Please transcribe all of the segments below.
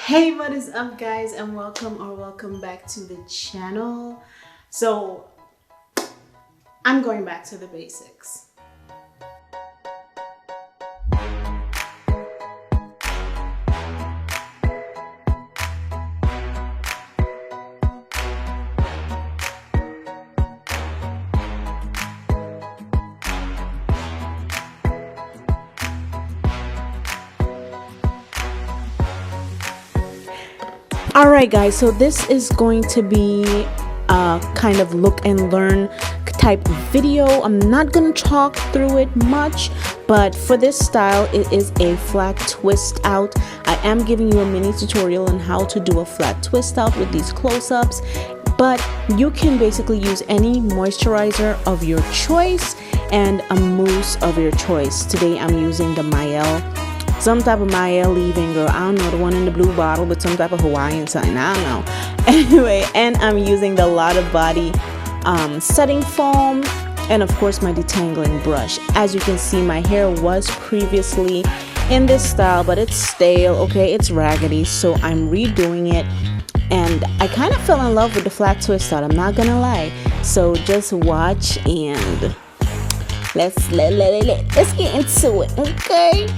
Hey, what is up guys, and welcome back to the channel. So I'm going back to the basics. Alright guys, so this is going to be a kind of look and learn type video. I'm not going to talk through it much, but for this style it is a flat twist out. I am giving you a mini tutorial on how to do a flat twist out with these close-ups, but you can basically use any moisturizer of your choice and a mousse of your choice. Today I'm using the some type of Maya leave-in, girl. I don't know, the one in the blue bottle, but some type of Hawaiian something. I don't know. Anyway, and I'm using the Lot of Body setting foam, and of course my detangling brush. As you can see, my hair was previously in this style, but it's stale. Okay, it's raggedy, so I'm redoing it, and I kind of fell in love with the flat twist out. I'm not gonna lie. So just watch and let's get into it. Okay.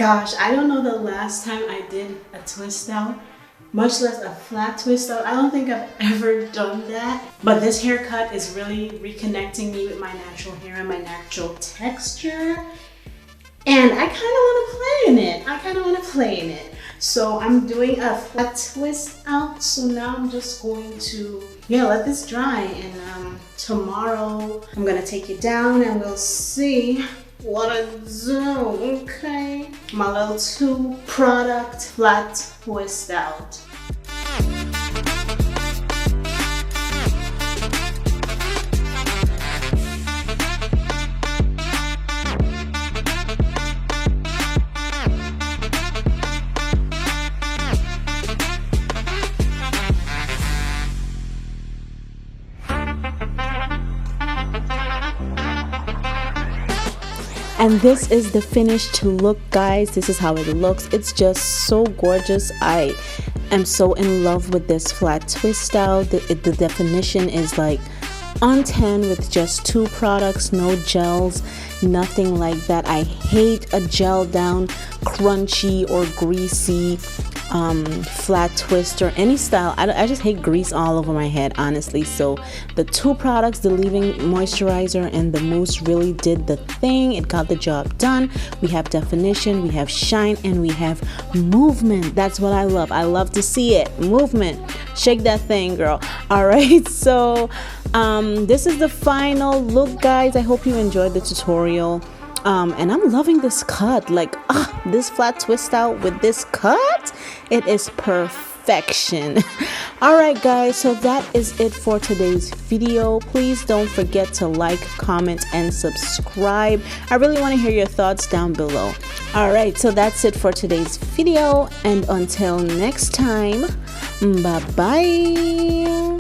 Gosh, I don't know the last time I did a twist out, much less a flat twist out. I don't think I've ever done that. But this haircut is really reconnecting me with my natural hair and my natural texture. And I kind of want to play in it. So I'm doing a flat twist out. So now I'm just going to, let this dry. And tomorrow I'm going to take it down and we'll see what I do, okay? My little 2-product flat twist out. And this is the finished look, guys. This is how it looks. It's just so gorgeous. I am so in love with this flat twist out. The definition is like on 10 with just 2 products, no gels, nothing like that. I hate a gel down, crunchy or greasy flat twist or any style. I just hate grease all over my head, honestly. So the 2 products, the leave-in moisturizer and the mousse, really did the thing. It got the job done. We have definition, we have shine, and we have movement. That's what I love. I love to see it. Movement. Shake that thing, girl. All right, so this is the final look, guys. I hope you enjoyed the tutorial. And I'm loving this cut. Like, this flat twist out with this cut, it is perfection. All right, guys, so that is it for today's video. Please don't forget to like, comment, and subscribe. I really want to hear your thoughts down below. All right, so that's it for today's video, and until next time, bye bye.